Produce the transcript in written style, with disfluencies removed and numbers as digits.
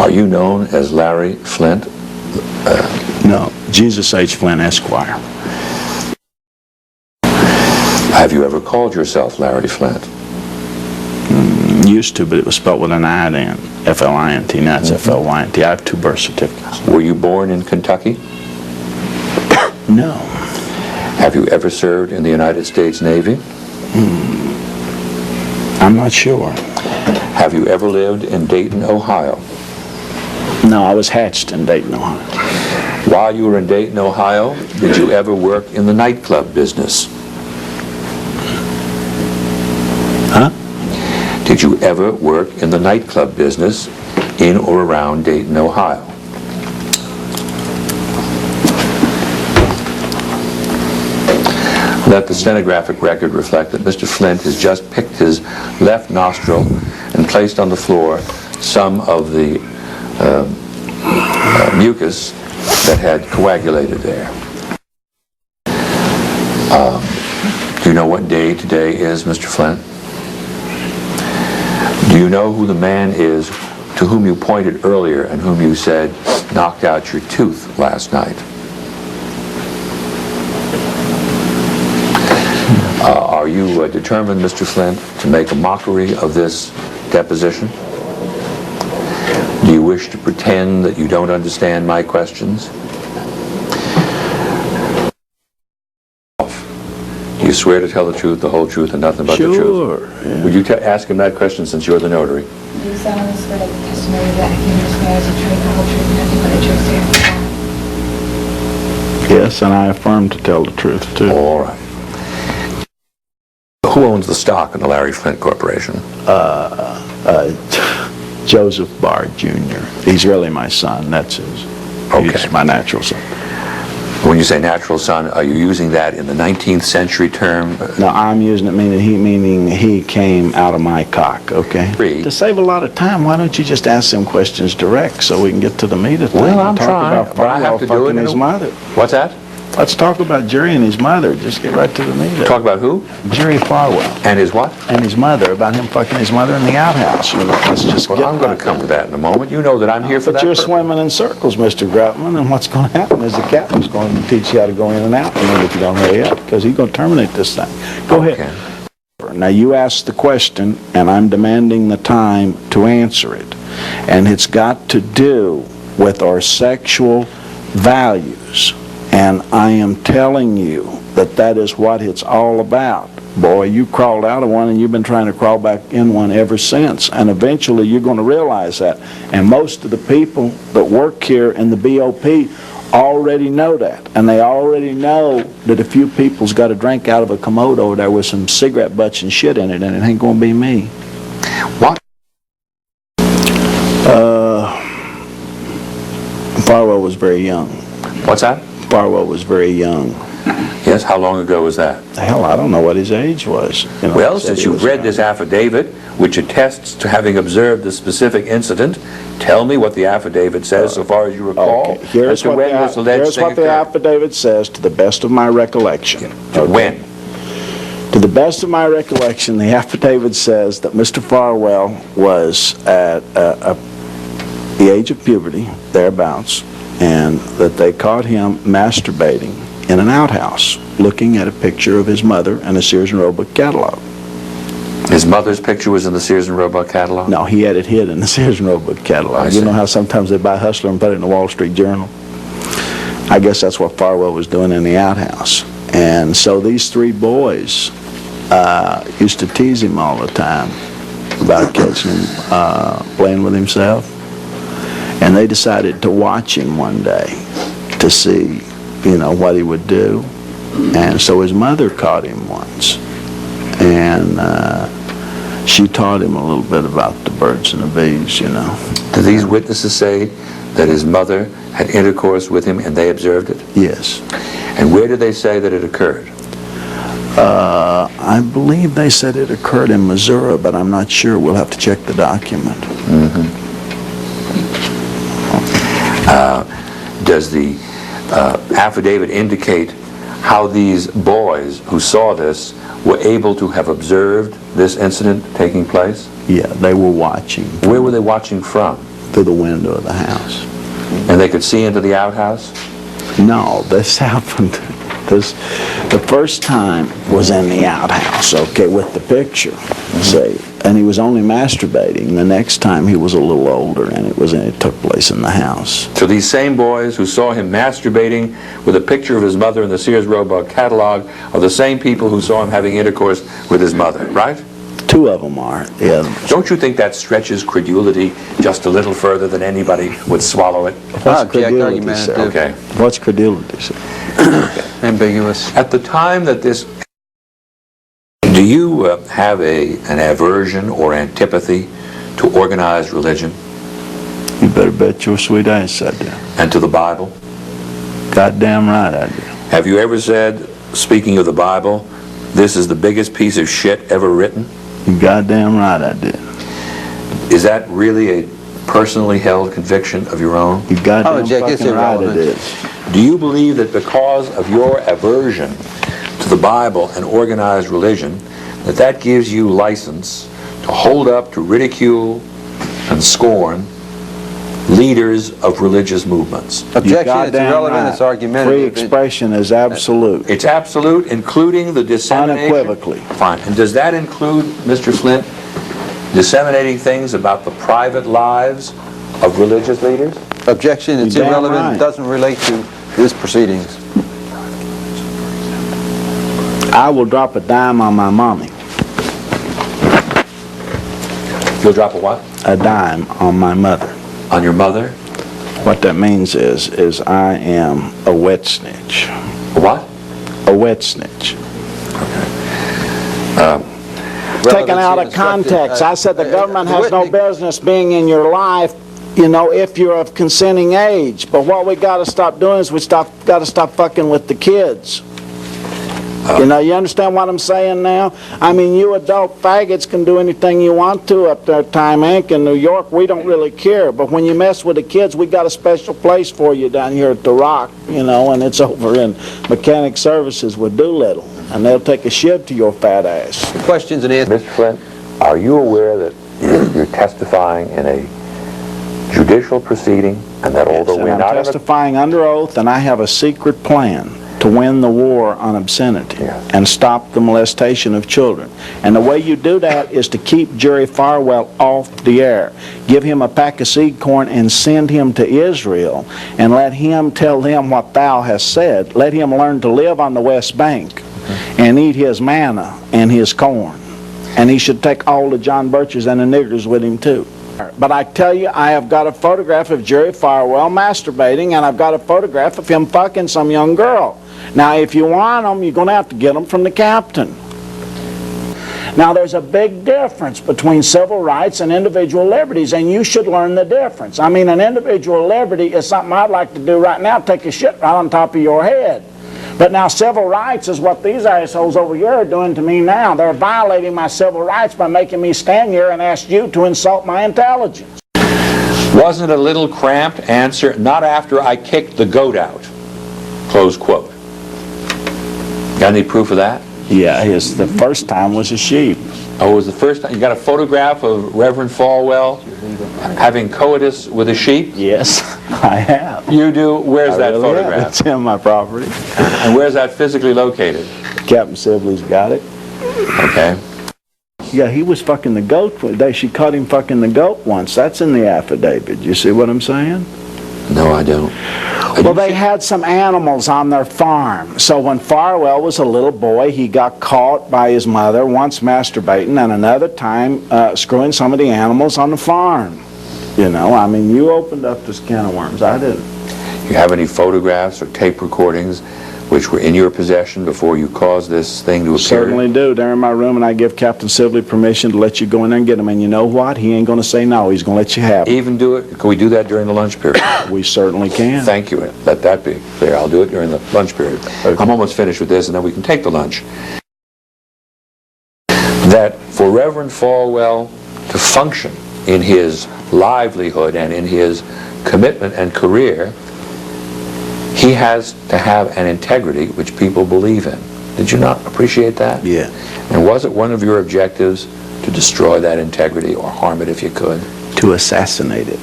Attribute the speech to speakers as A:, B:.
A: Are you known as Larry Flynt?
B: No, Jesus H. Flynt, Esquire.
A: Have you ever called yourself Larry Flynt?
B: Used to, but it was spelled with an I then. F-L-I-N-T. Now it's F-L-Y-N-T. I have 2 birth certificates.
A: Were you born in Kentucky?
B: No.
A: Have you ever served in the United States Navy?
B: I'm not sure.
A: Have you ever lived in Dayton, Ohio?
B: No, I was hatched in Dayton, Ohio.
A: While you were in Dayton, Ohio, did you ever work in the nightclub business?
B: Huh?
A: Did you ever work in the nightclub business in or around Dayton, Ohio? Let the stenographic record reflect that Mr. Flynt has just picked his left nostril and placed on the floor some of the mucus that had coagulated there. Do you know what day today is, Mr. Flynt? Do you know who the man is to whom you pointed earlier and whom you said knocked out your tooth last night? Are you determined, Mr. Flynt, to make a mockery of this deposition? Do you wish to pretend that you don't understand my questions? Do you swear to tell the truth, the whole truth, and nothing but the truth?
B: Sure. Yeah.
A: Would you ask him that question since you're the notary?
C: Do you solemnly swear that the testimony that he gives bears the truth, the whole truth, and nothing but the truth, so help you God?
B: Yes, and I affirm to tell the truth, too.
A: All right. Who owns the stock in the Larry Flynt Corporation?
B: Joseph Barr, Jr. He's really my son. That's his.
A: Okay.
B: He's my natural son.
A: When you say natural son, are you using that in the 19th century term?
B: No, I'm using it meaning he came out of my cock, okay?
A: Free.
B: To save a lot of time, why don't you just ask them questions direct so we can get to the meat of things?
A: Well, I'm
B: Talk
A: trying,
B: about
A: but I have to do
B: fucking
A: it in
B: his
A: a...
B: mother.
A: What's that?
B: Let's talk about Jerry and his mother. Just get right to the meat of it.
A: Talk about who?
B: Jerry Falwell
A: And his what?
B: and his mother, about him fucking his mother in the outhouse. You know, let's just
A: Well,
B: get
A: I'm going to come to that in a moment. You know that I'm here for
B: But
A: that
B: you're
A: purpose.
B: swimming in circles, Mr. Groutman, and what's going to happen is the captain's going to teach you how to go in and out, and if you don't hurry up, because he's going to terminate this thing. Go ahead. Now, you asked the question, and I'm demanding the time to answer it. And it's got to do with our sexual values. And I am telling you that that is what it's all about. Boy, you crawled out of one and you've been trying to crawl back in one ever since. And eventually you're going to realize that. And most of the people that work here in the BOP already know that. And they already know that a few people's got a drink out of a commode over there with some cigarette butts and shit in it, and it ain't going to be me.
A: What?
B: Farwell was very young.
A: What's that?
B: Farwell was very young.
A: Yes, how long ago was that?
B: Hell, I don't know what his age was. You know,
A: Well,
B: he said
A: since
B: he
A: you've
B: was
A: read
B: young.
A: this affidavit, which attests to having observed the specific incident, tell me what the affidavit says so far as you recall.
B: Okay, here's what the affidavit says to the best of my recollection. Okay.
A: When?
B: To the best of my recollection, the affidavit says that Mr. Farwell was at the age of puberty, thereabouts, and that they caught him masturbating in an outhouse, looking at a picture of his mother and a Sears and Roebuck catalog.
A: His mother's picture was in the Sears and Roebuck catalog?
B: No, he had it hid in the Sears and Roebuck catalog. You know how sometimes they buy Hustler and put it in the Wall Street Journal? I guess that's what Farwell was doing in the outhouse. And so these 3 boys used to tease him all the time about catching him playing with himself. And they decided to watch him one day to see, you know, what he would do. And so his mother caught him once. And she taught him a little bit about the birds and the bees, you know.
A: Do these witnesses say that his mother had intercourse with him and they observed it?
B: Yes.
A: And where did they say that it occurred?
B: I believe they said it occurred in Missouri, but I'm not sure. We'll have to check the document.
A: Mm-hmm. Does the affidavit indicate how these boys who saw this were able to have observed this incident taking place?
B: Yeah, they were watching.
A: Where were they watching from?
B: through the window of the house.
A: And they could see into the outhouse?
B: No, this happened. The first time was in the outhouse, okay, with the picture, see, and he was only masturbating. The next time he was a little older, and it took place in the house.
A: So these same boys who saw him masturbating with a picture of his mother in the Sears Roebuck catalog are the same people who saw him having intercourse with his mother, right?
B: Two of them are, yeah.
A: Don't you think that stretches credulity just a little further than anybody would swallow it?
B: What's credulity, sir?
A: Okay.
B: What's credulity, sir?
D: Ambiguous.
A: At the time that this... Do you have an aversion or antipathy to organized religion?
B: You better bet your sweet ass I do.
A: And to the Bible?
B: Goddamn right I do.
A: Have you ever said, speaking of the Bible, this is the biggest piece of shit ever written?
B: You goddamn right I did.
A: Is that really a personally held conviction of your own?
B: You goddamn
D: Jack, it's
B: fucking right it
D: irrelevant.
B: is.
A: Do you believe that because of your aversion to the Bible and organized religion, that gives you license to hold up to ridicule and scorn leaders of religious movements?
B: You
D: Objection, it's
B: goddamn
D: irrelevant,
B: right.
D: it's argumentative.
B: Free expression is absolute.
A: It's absolute, including the dissemination?
B: Unequivocally.
A: Fine. And does that include, Mr. Flynt, disseminating things about the private lives of religious leaders?
D: Objection, it's
B: You're damn
D: irrelevant,
B: right.
D: it doesn't relate to this proceedings.
B: I will drop a dime on my mommy.
A: You'll drop a what?
B: A dime on my mother.
A: On your mother?
B: What that means is I am a wet snitch.
A: A what?
B: A wet snitch. Taken out of context. I said the government has no business being in your life, you know, if you're of consenting age. But what we got to stop doing is we got to stop fucking with the kids. You know, you understand what I'm saying now? I mean, you adult faggots can do anything you want to up there at Time Inc. in New York. We don't really care. But when you mess with the kids, we got a special place for you down here at The Rock, you know, and it's over in Mechanic Services with Doolittle. And they'll take a shiv to your fat ass.
D: Questions and answers.
A: Mr. Flint, are you aware that you're testifying in a judicial proceeding, and that although
B: And
A: we're
B: I'm
A: not in a...
B: testifying under oath, and I have a secret plan to win the war on obscenity
A: Yeah.
B: and stop the molestation of children. And the way you do that is to keep Jerry Falwell off the air. Give him a pack of seed corn and send him to Israel and let him tell them what thou hast said. Let him learn to live on the West Bank and eat his manna and his corn. And he should take all the John Birches and the niggers with him too. But I tell you, I have got a photograph of Jerry Falwell masturbating, and I've got a photograph of him fucking some young girl. Now, if you want them, you're going to have to get them from the captain. Now, there's a big difference between civil rights and individual liberties, and you should learn the difference. I mean, an individual liberty is something I'd like to do right now, take a shit right on top of your head. But now civil rights is what these assholes over here are doing to me now. They're violating my civil rights by making me stand here and ask you to insult my intelligence.
A: Wasn't it a little cramped answer, not after I kicked the goat out, close quote. Got any proof of that?
B: Yeah, the first time was a sheep.
A: Oh, it was the first time? You got a photograph of Reverend Falwell having coitus with a sheep?
B: Yes, I have.
A: You do? Where's that
B: really have.
A: photograph?
B: It's in my property.
A: And where's that physically located?
B: Captain Sibley's got it.
A: Okay.
B: Yeah, he was fucking the goat. She caught him fucking the goat once. That's in the affidavit. You see what I'm saying?
A: No, I don't.
B: Well, they had some animals on their farm. So when Falwell was a little boy, he got caught by his mother, once masturbating, and another time screwing some of the animals on the farm. You know, I mean, you opened up this can of worms. I didn't.
A: You have any photographs or tape recordings which were in your possession before you caused this thing to appear?
B: Certainly do. They're in my room, and I give Captain Sibley permission to let you go in there and get them. And you know what? He ain't going to say no. He's going to let you have them.
A: Even do it? Can we do that during the lunch period?
B: We certainly can.
A: Thank you. Let that be clear. I'll do it during the lunch period.
B: Okay.
A: I'm almost finished with this, and then we can take the lunch. That for Reverend Falwell to function in his livelihood and in his commitment and career, he has to have an integrity which people believe in. Did you not appreciate that?
B: Yeah.
A: And was it one of your objectives to destroy that integrity or harm it if you could?
B: To assassinate it.